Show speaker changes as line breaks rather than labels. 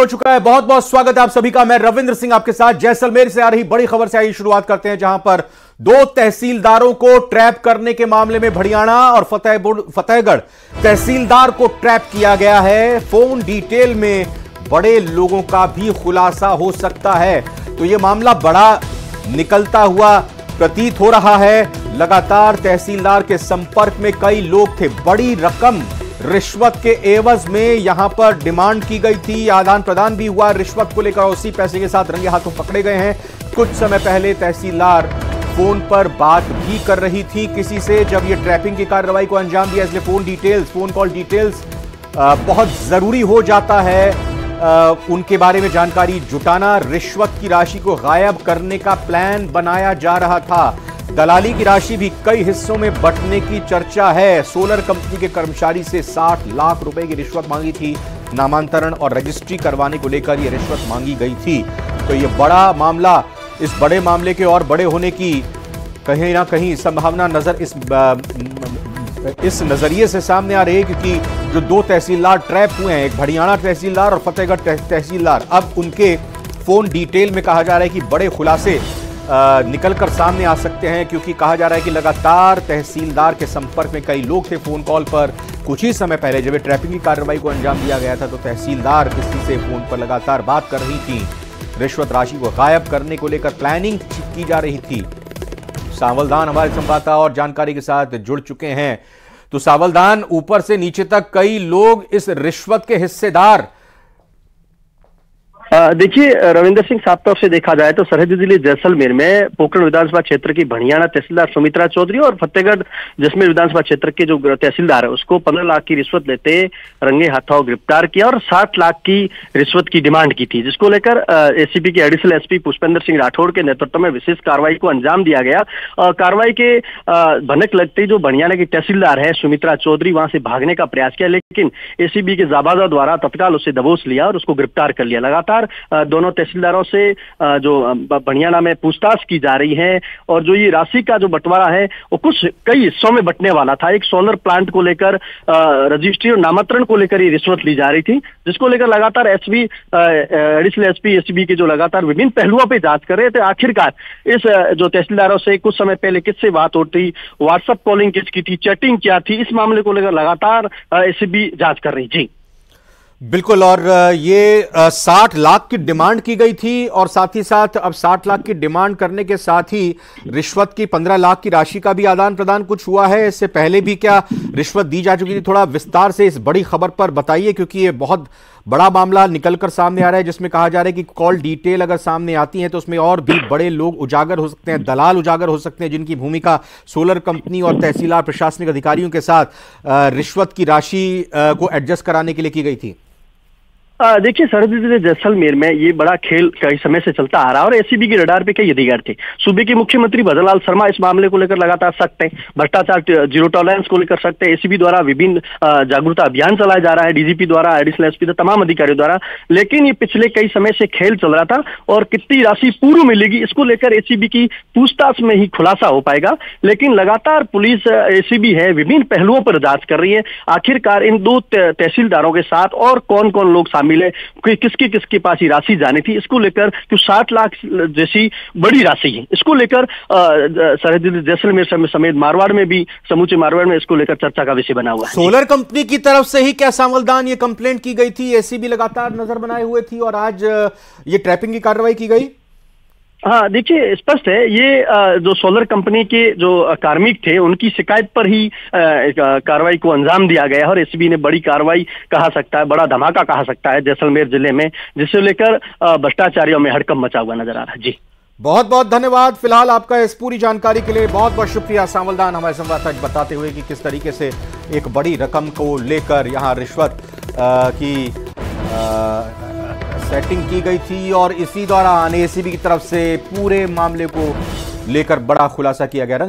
हो चुका है। बहुत बहुत स्वागत है आप सभी का। मैं रविंद्र सिंह आपके साथ जैसलमेर से आ रही बड़ी खबर से आई शुरुआत करते हैं, जहां पर दो तहसीलदारों को ट्रैप करने के मामले में भड़ियाणा और फतेहगढ़ तहसीलदार को ट्रैप किया गया है। फोन डिटेल में बड़े लोगों का भी खुलासा हो सकता है, तो यह मामला बड़ा निकलता हुआ प्रतीत हो रहा है। लगातार तहसीलदार के संपर्क में कई लोग थे। बड़ी रकम रिश्वत के एवज में यहां पर डिमांड की गई थी, आदान प्रदान भी हुआ रिश्वत को लेकर। उसी पैसे के साथ रंगे हाथों पकड़े गए हैं। कुछ समय पहले तहसीलदार फोन पर बात भी कर रही थी किसी से, जब ये ट्रैपिंग की कार्रवाई को अंजाम दिया। इसलिए फोन कॉल डिटेल्स बहुत जरूरी हो जाता है। उनके बारे में जानकारी जुटाना। रिश्वत की राशि को गायब करने का प्लान बनाया जा रहा था। दलाली की राशि भी कई हिस्सों में बंटने की चर्चा है। सोलर कंपनी के कर्मचारी से 60 लाख रुपए की रिश्वत मांगी थी। नामांतरण और रजिस्ट्री करवाने को लेकर यह रिश्वत मांगी गई थी। तो यह बड़ा मामला, इस बड़े मामले के और बड़े होने की कहीं ना कहीं संभावना इस नजरिए से सामने आ रही है, क्योंकि जो दो तहसीलदार ट्रैप हुए हैं, एक भड़ियाणा तहसीलदार और फतेहगढ़ तहसीलदार, अब उनके फोन डिटेल में कहा जा रहा है कि बड़े खुलासे निकलकर सामने आ सकते हैं, क्योंकि कहा जा रहा है कि लगातार तहसीलदार के संपर्क में कई लोग थे फोन कॉल पर। कुछ ही समय पहले जब ट्रैपिंग की कार्रवाई को अंजाम दिया गया था, तो तहसीलदार किसी से फोन पर लगातार बात कर रही थी। रिश्वत राशि को गायब करने को लेकर प्लानिंग की जा रही थी। सावलदान हमारे संवाददाता और जानकारी के साथ जुड़ चुके हैं। तो सावलदान, ऊपर से नीचे तक कई लोग इस रिश्वत के हिस्सेदार।
देखिए रविंद्र सिंह, साफ तौर से देखा जाए तो सरहदी जिले जैसलमेर में पोखरण विधानसभा क्षेत्र की भड़ियाणा तहसीलदार सुमित्रा चौधरी और फतेहगढ़ जैसलमेर विधानसभा क्षेत्र के जो तहसीलदार है उसको 15 लाख की रिश्वत लेते रंगे हाथों गिरफ्तार किया और 60 लाख की रिश्वत की डिमांड की थी, जिसको लेकर एसीपी के एडिशनल एसपी पुष्पेंद्र सिंह राठौड़ के नेतृत्व में विशेष कार्रवाई को अंजाम दिया गया। कार्रवाई के भनक लगते ही जो भड़ियाणा की तहसीलदार है सुमित्रा चौधरी वहां से भागने का प्रयास किया, लेकिन एसीबी के जाबाजा द्वारा तत्काल उसे दबोच लिया और उसको गिरफ्तार कर लिया। लगातार दोनों तहसीलदारों से जो भड़ियाणा में पूछताछ की जा रही है, और जो ये राशि का जो बंटवारा है वो कई हिस्सों में बंटने वाला था। एक सोलर प्लांट को लेकर रजिस्ट्री और नामांतरण को लेकर ये रिश्वत ली जा रही थी, जिसको लेकर लगातार एसपी एडिशनल एसपी एसीबी के जो लगातार विभिन्न पहलुओं पे जांच कर रहे थे। आखिरकार इस जो तहसीलदारों से कुछ समय पहले किससे बात होती, व्हाट्सएप कॉलिंग किसकी थी, चैटिंग क्या थी, इस मामले को लेकर लगातार एसीबी जांच कर रही। जी
बिल्कुल। और ये 60 लाख की डिमांड की गई थी, और साथ ही साथ अब 60 लाख की डिमांड करने के साथ ही रिश्वत की 15 लाख की राशि का भी आदान प्रदान कुछ हुआ है। इससे पहले भी क्या रिश्वत दी जा चुकी थी? थोड़ा विस्तार से इस बड़ी खबर पर बताइए, क्योंकि ये बहुत बड़ा मामला निकलकर सामने आ रहा है, जिसमें कहा जा रहा है कि कॉल डिटेल अगर सामने आती है तो उसमें और भी बड़े लोग उजागर हो सकते हैं, दलाल उजागर हो सकते हैं, जिनकी भूमिका सोलर कंपनी और तहसीलदार प्रशासनिक अधिकारियों के साथ रिश्वत की राशि को एडजस्ट कराने के लिए की गई थी।
देखिए सरहदी जिले जैसलमेर में ये बड़ा खेल कई समय से चलता आ रहा है और एसीबी के रडार पे कई अधिकारी थे। सूबे के मुख्यमंत्री भजनलाल शर्मा इस मामले को लेकर लगातार सख्त हैं। भ्रष्टाचार जीरो टॉलरेंस को लेकर सख्त है। एसीबी द्वारा विभिन्न जागरूकता अभियान चलाया जा रहा है, डीजीपी द्वारा, एडिशनल एसपी तमाम अधिकारियों द्वारा। लेकिन ये पिछले कई समय से खेल चल रहा था, और कितनी राशि पूर्व मिलेगी इसको लेकर एसीबी की पूछताछ में ही खुलासा हो पाएगा। लेकिन लगातार पुलिस, एसीबी है, विभिन्न पहलुओं पर जांच कर रही है। आखिरकार इन दो तहसीलदारों के साथ और कौन कौन लोग शामिल है, किसके पास ही राशि जानी थी, इसको लेकर जो 60 लाख जैसी बड़ी राशि है, इसको लेकर सरहदी जैसलमेर समेत मारवाड़ में भी, समूचे मारवाड़ में इसको लेकर चर्चा का विषय बना हुआ है।
सोलर कंपनी की तरफ से ही क्या सावलदान ये कंप्लेंट की गई थी? एसीबी लगातार नजर बनाए हुए थी और आज ये ट्रैपिंग की कार्रवाई की गई।
हाँ देखिए, स्पष्ट है ये जो सोलर कंपनी के जो कार्मिक थे उनकी शिकायत पर ही कार्रवाई को अंजाम दिया गया है, और एसीबी ने बड़ी कार्रवाई कहा सकता है, बड़ा धमाका कहा सकता है जैसलमेर जिले में, जिसे लेकर भ्रष्टाचारियों में हड़कंप मचा हुआ नजर आ रहा है। जी
बहुत बहुत धन्यवाद फिलहाल आपका इस पूरी जानकारी के लिए। बहुत बहुत शुक्रिया सावलदान, हमारे संवाददाता बताते हुए कि किस तरीके से एक बड़ी रकम को लेकर यहाँ रिश्वत की सेटिंग की गई थी, और इसी दौरान एसीबी की तरफ से पूरे मामले को लेकर बड़ा खुलासा किया गया।